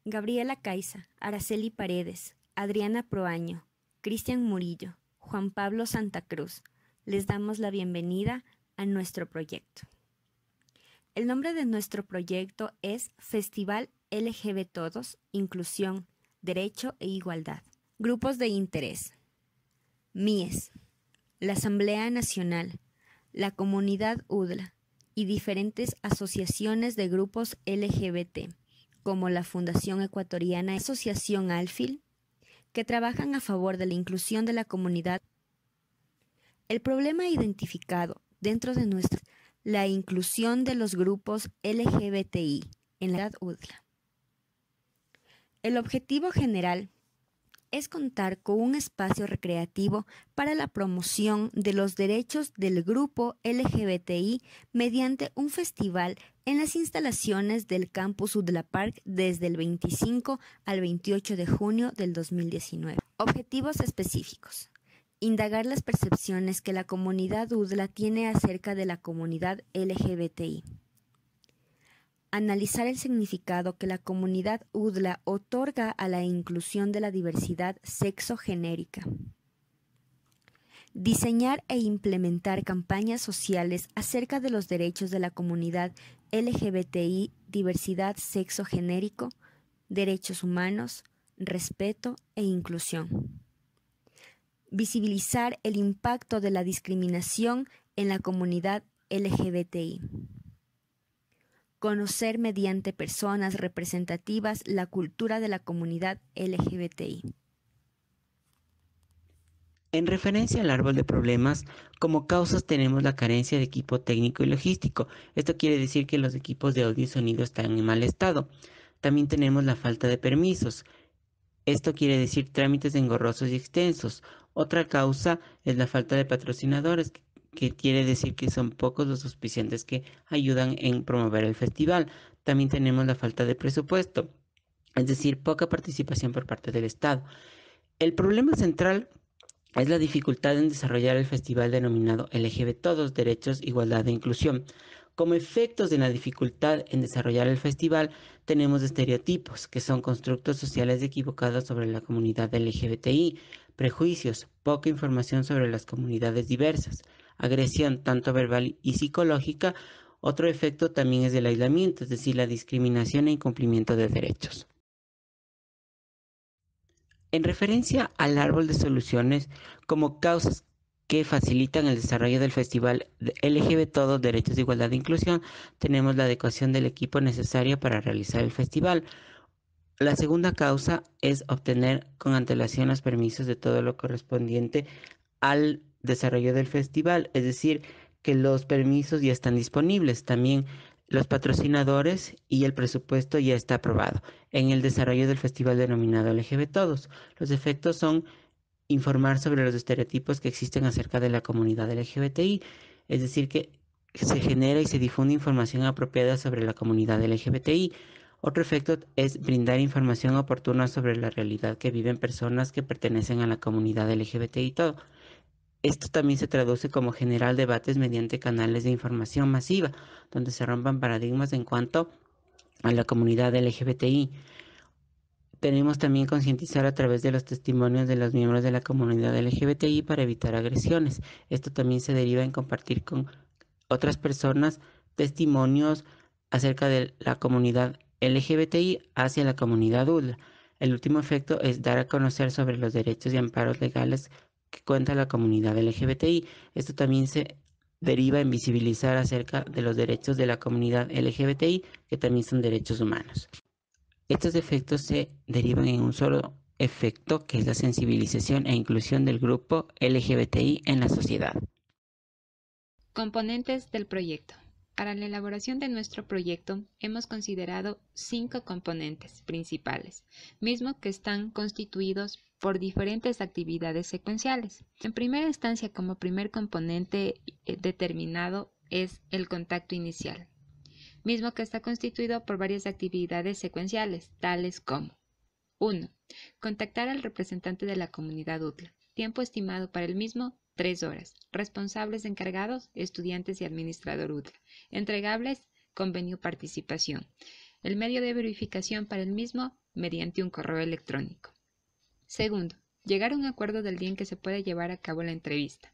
Gabriela Caiza, Araceli Paredes, Adriana Proaño, Cristian Murillo, Juan Pablo Santa Cruz. Les damos la bienvenida a nuestro proyecto. El nombre de nuestro proyecto es Festival LGB Todos, Inclusión, Derecho e Igualdad. Grupos de interés: MIES, la Asamblea Nacional, la Comunidad UDLA y diferentes asociaciones de grupos LGBT, como la Fundación Ecuatoriana Asociación ALFIL, que trabajan a favor de la inclusión de la comunidad. El problema identificado dentro de la inclusión de los grupos LGBTI en la UDLA. El objetivo general es contar con un espacio recreativo para la promoción de los derechos del grupo LGBTI mediante un festival en las instalaciones del campus UDLA Park desde el 25 al 28 de junio del 2019. Objetivos específicos: indagar las percepciones que la comunidad UDLA tiene acerca de la comunidad LGBTI. Analizar el significado que la comunidad UDLA otorga a la inclusión de la diversidad sexogenérica. Diseñar e implementar campañas sociales acerca de los derechos de la comunidad LGBTI, diversidad sexogenérico, derechos humanos, respeto e inclusión. Visibilizar el impacto de la discriminación en la comunidad LGBTI. Conocer mediante personas representativas la cultura de la comunidad LGBTI. En referencia al árbol de problemas, como causas tenemos la carencia de equipo técnico y logístico. Esto quiere decir que los equipos de audio y sonido están en mal estado. También tenemos la falta de permisos. Esto quiere decir trámites engorrosos y extensos. Otra causa es la falta de patrocinadores, que quiere decir que son pocos los auspiciantes que ayudan en promover el festival. También tenemos la falta de presupuesto, es decir, poca participación por parte del Estado. El problema central es la dificultad en desarrollar el festival denominado LGBT Todos, Derechos, Igualdad e Inclusión. Como efectos de la dificultad en desarrollar el festival, tenemos estereotipos, que son constructos sociales equivocados sobre la comunidad LGBTI, prejuicios, poca información sobre las comunidades diversas, agresión tanto verbal y psicológica. Otro efecto también es el aislamiento, es decir, la discriminación e incumplimiento de derechos. En referencia al árbol de soluciones, como causas que facilitan el desarrollo del festival LGB Todos, Derechos de Igualdad e Inclusión, tenemos la adecuación del equipo necesario para realizar el festival. La segunda causa es obtener con antelación los permisos de todo lo correspondiente al desarrollo del festival, es decir, que los permisos ya están disponibles. También los patrocinadores y el presupuesto ya está aprobado en el desarrollo del festival denominado LGB Todos. Los efectos son informar sobre los estereotipos que existen acerca de la comunidad LGBTI, es decir, que se genera y se difunde información apropiada sobre la comunidad LGBTI. Otro efecto es brindar información oportuna sobre la realidad que viven personas que pertenecen a la comunidad LGBTI y todo. Esto también se traduce como generar debates mediante canales de información masiva, donde se rompan paradigmas en cuanto a la comunidad LGBTI. Tenemos también concientizar a través de los testimonios de los miembros de la comunidad LGBTI para evitar agresiones. Esto también se deriva en compartir con otras personas testimonios acerca de la comunidad LGBTI hacia la comunidad UDLA. El último efecto es dar a conocer sobre los derechos y amparos legales que cuenta la comunidad LGBTI. Esto también se deriva en visibilizar acerca de los derechos de la comunidad LGBTI, que también son derechos humanos. Estos efectos se derivan en un solo efecto, que es la sensibilización e inclusión del grupo LGBTI en la sociedad. Componentes del proyecto. Para la elaboración de nuestro proyecto hemos considerado 5 componentes principales, mismos que están constituidos por diferentes actividades secuenciales. En primera instancia, como primer componente determinado es el contacto inicial, mismo que está constituido por varias actividades secuenciales, tales como 1. Contactar al representante de la comunidad UDLA. Tiempo estimado para el mismo, 3 horas. Responsables encargados, estudiantes y administrador UDLA. Entregables, convenio participación. El medio de verificación para el mismo mediante un correo electrónico. Segundo, llegar a un acuerdo del día en que se puede llevar a cabo la entrevista.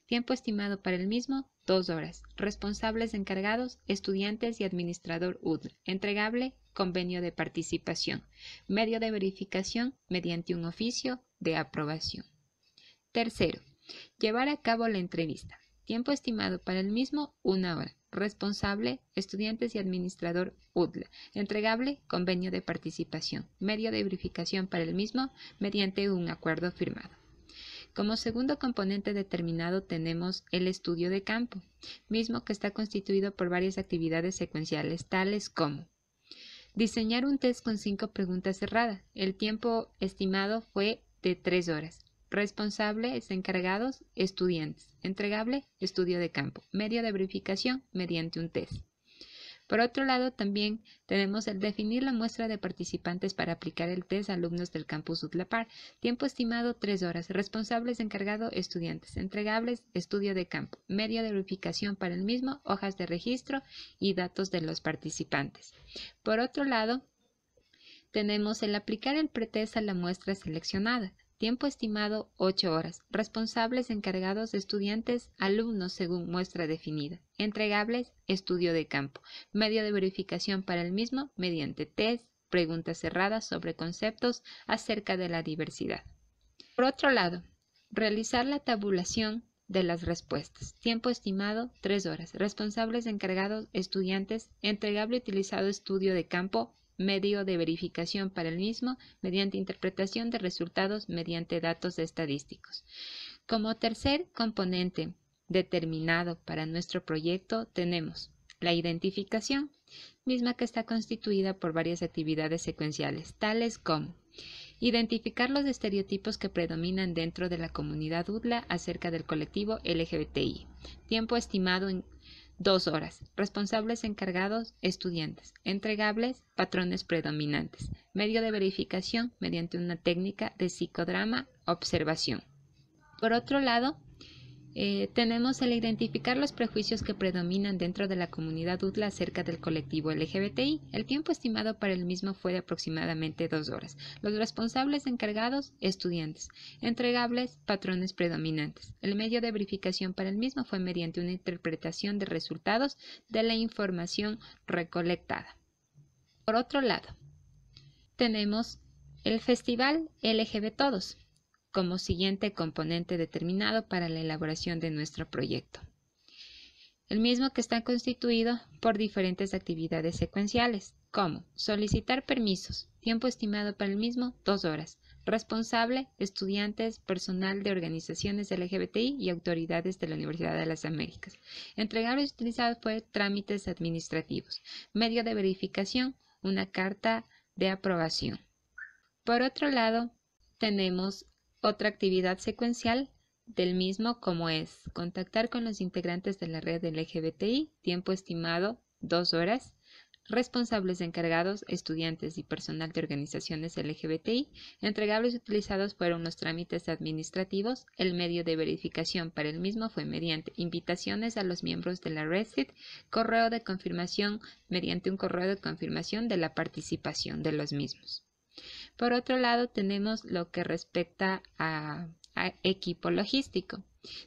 Tiempo estimado para el mismo, 2 horas. Responsables encargados, estudiantes y administrador UDLA. Entregable, convenio de participación. Medio de verificación mediante un oficio de aprobación. Tercero, llevar a cabo la entrevista. Tiempo estimado para el mismo, 1 hora. Responsable, estudiantes y administrador UDLA. Entregable, convenio de participación. Medio de verificación para el mismo mediante un acuerdo firmado. Como segundo componente determinado tenemos el estudio de campo, mismo que está constituido por varias actividades secuenciales, tales como diseñar un test con 5 preguntas cerradas. El tiempo estimado fue de 3 horas. Responsables encargados, estudiantes. Entregable, estudio de campo. Medio de verificación mediante un test. Por otro lado, también tenemos el definir la muestra de participantes para aplicar el test a alumnos del campus UTLAPAR. Tiempo estimado 3 horas. Responsables encargado, estudiantes. Entregables, estudio de campo. Medio de verificación para el mismo, hojas de registro y datos de los participantes. Por otro lado, tenemos el aplicar el pretest a la muestra seleccionada. Tiempo estimado 8 horas. Responsables encargados, estudiantes, alumnos según muestra definida. Entregables, estudio de campo. Medio de verificación para el mismo mediante test, preguntas cerradas sobre conceptos acerca de la diversidad. Por otro lado, realizar la tabulación de las respuestas. Tiempo estimado 3 horas. Responsables encargados, estudiantes. Entregable utilizado estudio de campo. Medio de verificación para el mismo mediante interpretación de resultados mediante datos estadísticos. Como tercer componente determinado para nuestro proyecto tenemos la identificación, misma que está constituida por varias actividades secuenciales, tales como identificar los estereotipos que predominan dentro de la comunidad UTLA acerca del colectivo LGBTI. Tiempo estimado en 2 horas. Responsables encargados, estudiantes. Entregables, patrones predominantes. Medio de verificación mediante una técnica de psicodrama, observación. Por otro lado, tenemos el identificar los prejuicios que predominan dentro de la comunidad UTLA acerca del colectivo LGBTI. El tiempo estimado para el mismo fue de aproximadamente 2 horas. Los responsables encargados, estudiantes. Entregables, patrones predominantes. El medio de verificación para el mismo fue mediante una interpretación de resultados de la información recolectada. Por otro lado, tenemos el Festival LGB Todos como siguiente componente determinado para la elaboración de nuestro proyecto. El mismo que está constituido por diferentes actividades secuenciales, como solicitar permisos, tiempo estimado para el mismo 2 horas, responsable, estudiantes, personal de organizaciones LGBTI y autoridades de la Universidad de las Américas. Entregables utilizados fue trámites administrativos, medio de verificación, una carta de aprobación. Por otro lado, tenemos otra actividad secuencial del mismo como es contactar con los integrantes de la red LGBTI, tiempo estimado 2 horas, responsables encargados, estudiantes y personal de organizaciones LGBTI. Entregables utilizados fueron los trámites administrativos. El medio de verificación para el mismo fue mediante invitaciones a los miembros de la red, correo de confirmación mediante un correo de confirmación de la participación de los mismos. Por otro lado, tenemos lo que respecta a equipo logístico.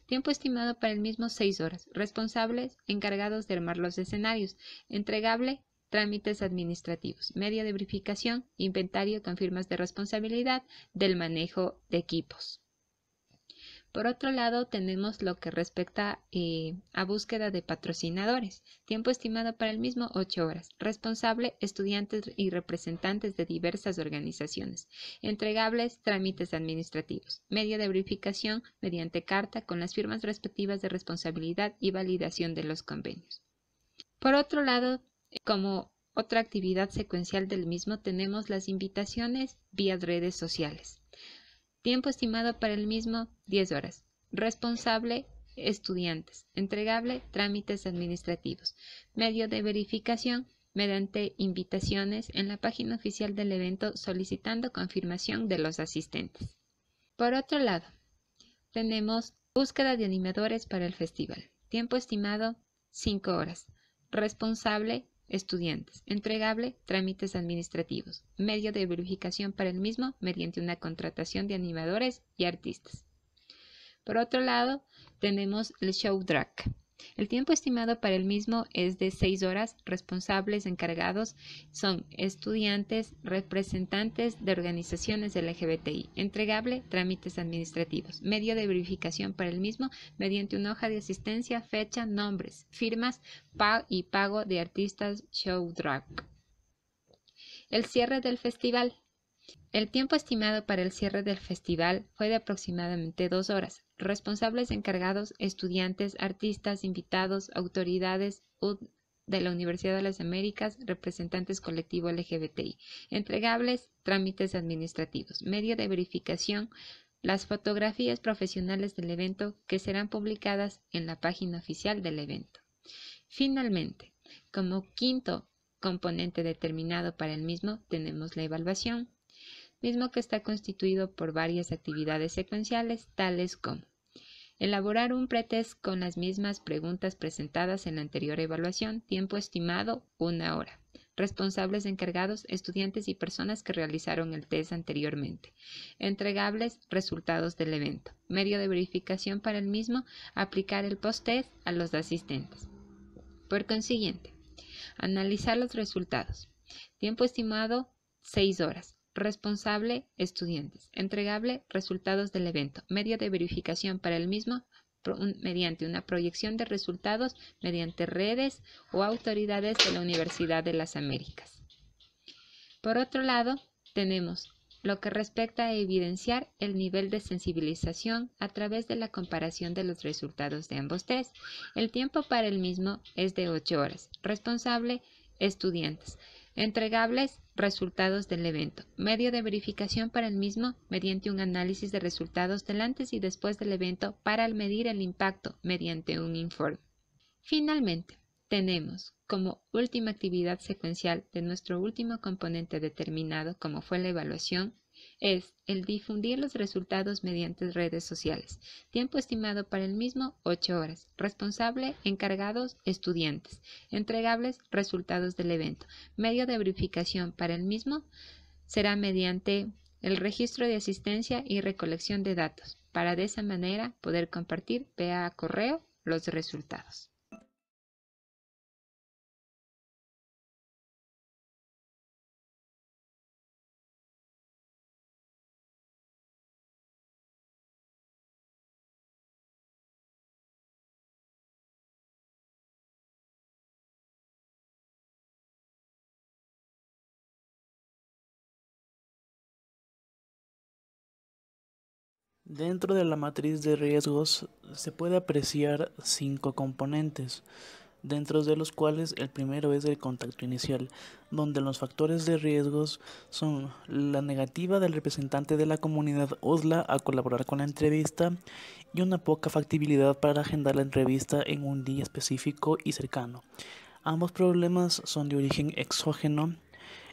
Tiempo estimado para el mismo 6 horas. Responsables encargados de armar los escenarios. Entregable, trámites administrativos. Medio de verificación, inventario con firmas de responsabilidad del manejo de equipos. Por otro lado, tenemos lo que respecta a búsqueda de patrocinadores. Tiempo estimado para el mismo 8 horas. Responsable, estudiantes y representantes de diversas organizaciones. Entregables, trámites administrativos. Medio de verificación mediante carta con las firmas respectivas de responsabilidad y validación de los convenios. Por otro lado, como otra actividad secuencial del mismo, tenemos las invitaciones vía redes sociales. Tiempo estimado para el mismo 10 horas. Responsable, estudiantes. Entregable, trámites administrativos. Medio de verificación mediante invitaciones en la página oficial del evento solicitando confirmación de los asistentes. Por otro lado, tenemos búsqueda de animadores para el festival. Tiempo estimado 5 horas. Responsable, estudiantes. Entregable, trámites administrativos. Medio de verificación para el mismo mediante una contratación de animadores y artistas. Por otro lado, tenemos el show drag. El tiempo estimado para el mismo es de 6 horas. Responsables encargados son estudiantes, representantes de organizaciones LGBTI. Entregable, trámites administrativos. Medio de verificación para el mismo mediante una hoja de asistencia, fecha, nombres, firmas y pago de artistas show drag. El cierre del festival. El tiempo estimado para el cierre del festival fue de aproximadamente 2 horas. Responsables encargados, estudiantes, artistas, invitados, autoridades de la Universidad de las Américas, representantes colectivo LGBTI. Entregables, trámites administrativos. Medio de verificación, las fotografías profesionales del evento que serán publicadas en la página oficial del evento. Finalmente, como quinto componente determinado para el mismo, tenemos la evaluación, mismo que está constituido por varias actividades secuenciales, tales como elaborar un pretest con las mismas preguntas presentadas en la anterior evaluación, tiempo estimado 1 hora. Responsables encargados, estudiantes y personas que realizaron el test anteriormente. Entregables, resultados del evento. Medio de verificación para el mismo, aplicar el post-test a los asistentes. Por consiguiente, analizar los resultados. Tiempo estimado 6 horas. Responsable, estudiantes. Entregable, resultados del evento. Medio de verificación para el mismo mediante una proyección de resultados mediante redes o autoridades de la Universidad de las Américas. Por otro lado, tenemos lo que respecta a evidenciar el nivel de sensibilización a través de la comparación de los resultados de ambos test. El tiempo para el mismo es de 8 horas. Responsable, estudiantes. Entregables, resultados del evento. Medio de verificación para el mismo mediante un análisis de resultados del antes y después del evento para medir el impacto mediante un informe. Finalmente, tenemos como última actividad secuencial de nuestro último componente determinado, como fue la evaluación, es el difundir los resultados mediante redes sociales. Tiempo estimado para el mismo, 8 horas. Responsable, encargados, estudiantes. Entregables, resultados del evento. Medio de verificación para el mismo será mediante el registro de asistencia y recolección de datos, para de esa manera poder compartir vía correo los resultados. Dentro de la matriz de riesgos se puede apreciar 5 componentes, dentro de los cuales el primero es el contacto inicial, donde los factores de riesgos son la negativa del representante de la comunidad UDLA a colaborar con la entrevista y una poca factibilidad para agendar la entrevista en un día específico y cercano. Ambos problemas son de origen exógeno.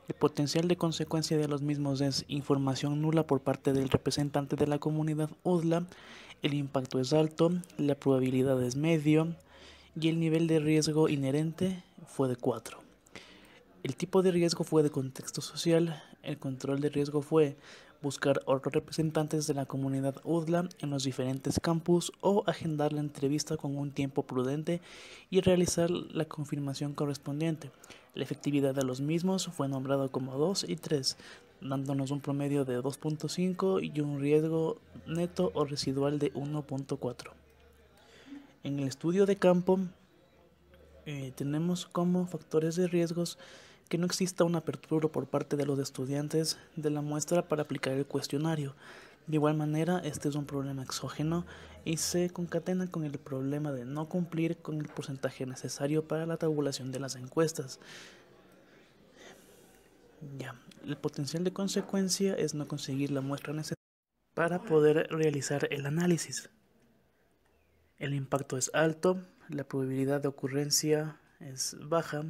El potencial de consecuencia de los mismos es información nula por parte del representante de la comunidad UDLA, el impacto es alto, la probabilidad es medio y el nivel de riesgo inherente fue de 4. El tipo de riesgo fue de contexto social, el control de riesgo fue buscar otros representantes de la comunidad UDLA en los diferentes campus o agendar la entrevista con un tiempo prudente y realizar la confirmación correspondiente. La efectividad de los mismos fue nombrado como 2 y 3, dándonos un promedio de 2.5 y un riesgo neto o residual de 1.4. En el estudio de campo tenemos como factores de riesgos que no exista una apertura por parte de los estudiantes de la muestra para aplicar el cuestionario. De igual manera, este es un problema exógeno y se concatena con el problema de no cumplir con el porcentaje necesario para la tabulación de las encuestas. El potencial de consecuencia es no conseguir la muestra necesaria para poder realizar el análisis. El impacto es alto, la probabilidad de ocurrencia es baja,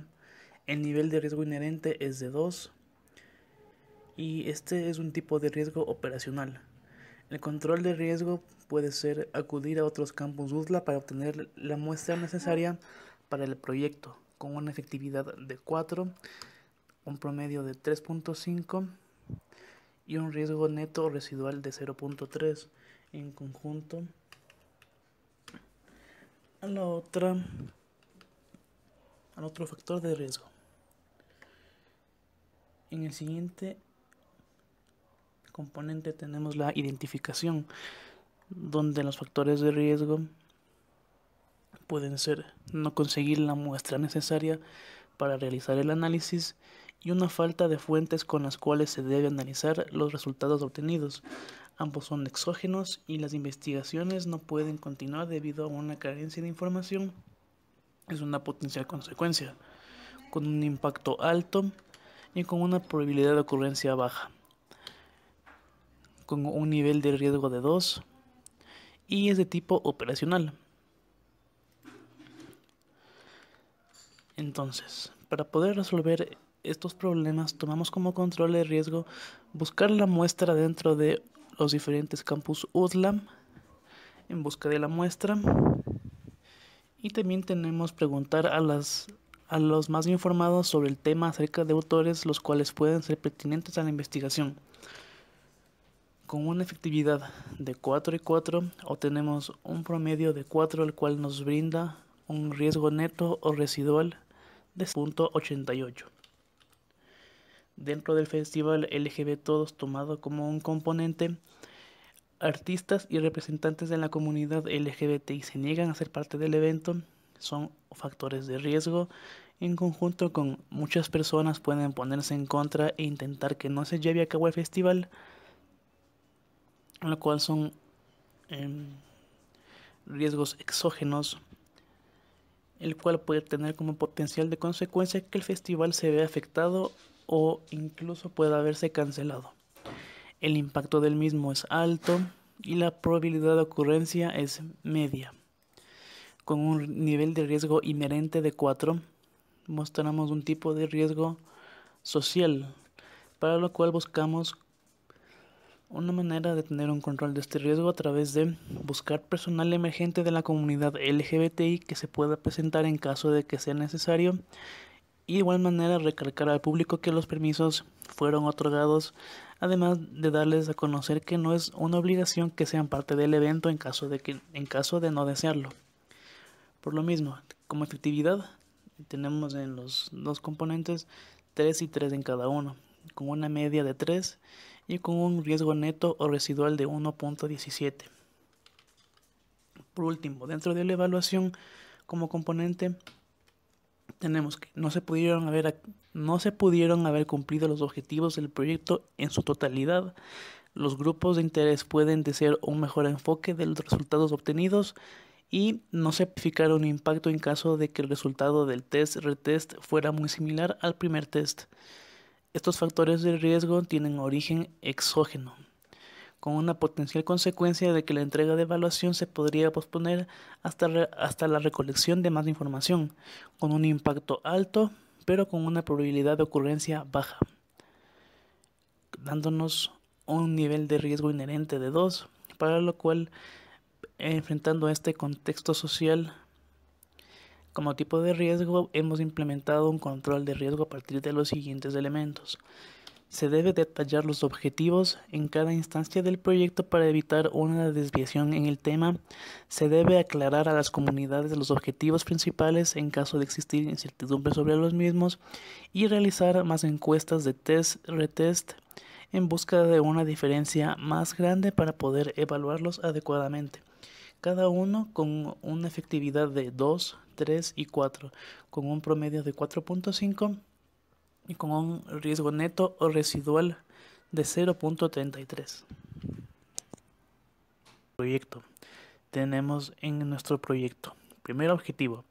el nivel de riesgo inherente es de 2 y este es un tipo de riesgo operacional. El control de riesgo puede ser acudir a otros campus UDLA para obtener la muestra necesaria para el proyecto, con una efectividad de 4, un promedio de 3.5 y un riesgo neto residual de 0.3 en conjunto al otro factor de riesgo. En el siguiente componente tenemos la identificación, donde los factores de riesgo pueden ser no conseguir la muestra necesaria para realizar el análisis y una falta de fuentes con las cuales se debe analizar los resultados obtenidos. Ambos son exógenos y las investigaciones no pueden continuar debido a una carencia de información. Es una potencial consecuencia, con un impacto alto y con una probabilidad de ocurrencia baja, con un nivel de riesgo de 2 y es de tipo operacional. Entonces, para poder resolver estos problemas, tomamos como control de riesgo buscar la muestra dentro de los diferentes campus UDLA en busca de la muestra, y también tenemos preguntar a los más informados sobre el tema acerca de autores los cuales pueden ser pertinentes a la investigación. Con una efectividad de 4 y 4 obtenemos un promedio de 4, el cual nos brinda un riesgo neto o residual de 0.88. Dentro del festival LGB Todos tomado como un componente, artistas y representantes de la comunidad LGBTI se niegan a ser parte del evento. Son factores de riesgo. En conjunto con muchas personas pueden ponerse en contra e intentar que no se lleve a cabo el festival, lo cual son riesgos exógenos, el cual puede tener como potencial de consecuencia que el festival se vea afectado o incluso pueda haberse cancelado. El impacto del mismo es alto y la probabilidad de ocurrencia es media. Con un nivel de riesgo inherente de 4, mostramos un tipo de riesgo social, para lo cual buscamos una manera de tener un control de este riesgo a través de buscar personal emergente de la comunidad LGBTI que se pueda presentar en caso de que sea necesario, y de igual manera recalcar al público que los permisos fueron otorgados, además de darles a conocer que no es una obligación que sean parte del evento en caso de no desearlo. Por lo mismo, como efectividad tenemos en los dos componentes 3 y 3 en cada uno, con una media de 3 y con un riesgo neto o residual de 1.17. Por último, dentro de la evaluación como componente tenemos que no se pudieron haber cumplido los objetivos del proyecto en su totalidad. Los grupos de interés pueden desear un mejor enfoque de los resultados obtenidos y no se verificará un impacto en caso de que el resultado del test-retest fuera muy similar al primer test. Estos factores de riesgo tienen origen exógeno, con una potencial consecuencia de que la entrega de evaluación se podría posponer hasta la recolección de más información, con un impacto alto, pero con una probabilidad de ocurrencia baja, dándonos un nivel de riesgo inherente de 2, para lo cual, enfrentando este contexto social como tipo de riesgo, hemos implementado un control de riesgo a partir de los siguientes elementos. Se debe detallar los objetivos en cada instancia del proyecto para evitar una desviación en el tema. Se debe aclarar a las comunidades los objetivos principales en caso de existir incertidumbre sobre los mismos y realizar más encuestas de test-retest en busca de una diferencia más grande para poder evaluarlos adecuadamente. Cada uno con una efectividad de 2, 3 y 4, con un promedio de 4.5 y con un riesgo neto o residual de 0.33. Proyecto. Tenemos en nuestro proyecto, primer objetivo,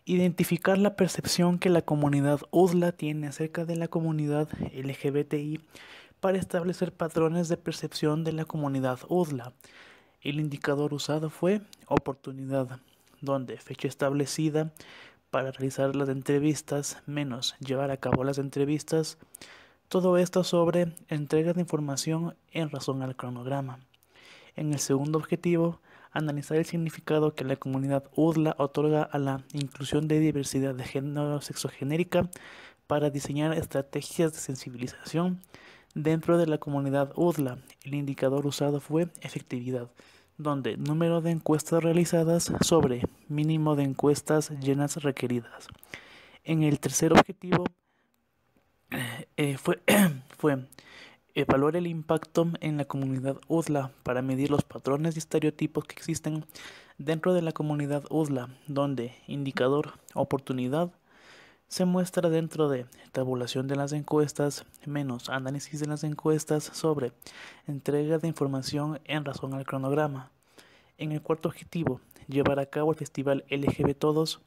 identificar la percepción que la comunidad UDLA tiene acerca de la comunidad LGBTI para establecer patrones de percepción de la comunidad UDLA. El indicador usado fue oportunidad, donde fecha establecida para realizar las entrevistas menos llevar a cabo las entrevistas. Todo esto sobre entrega de información en razón al cronograma. En el segundo objetivo, Analizar el significado que la comunidad UDLA otorga a la inclusión de diversidad de género sexogenérica para diseñar estrategias de sensibilización dentro de la comunidad UDLA. El indicador usado fue efectividad, donde número de encuestas realizadas sobre mínimo de encuestas llenas requeridas. En el tercer objetivo fue evaluar el impacto en la comunidad UDLA para medir los patrones y estereotipos que existen dentro de la comunidad UDLA, donde indicador oportunidad se muestra dentro de tabulación de las encuestas menos análisis de las encuestas sobre entrega de información en razón al cronograma. En el cuarto objetivo, llevar a cabo el festival LGB Todos,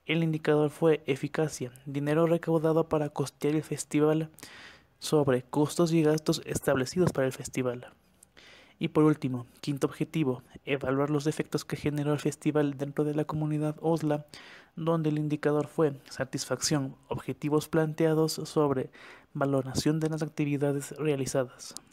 el indicador fue eficacia, dinero recaudado para costear el festival sobre costos y gastos establecidos para el festival. Y por último, quinto objetivo, evaluar los efectos que generó el festival dentro de la comunidad UDLA, donde el indicador fue satisfacción, objetivos planteados sobre valoración de las actividades realizadas.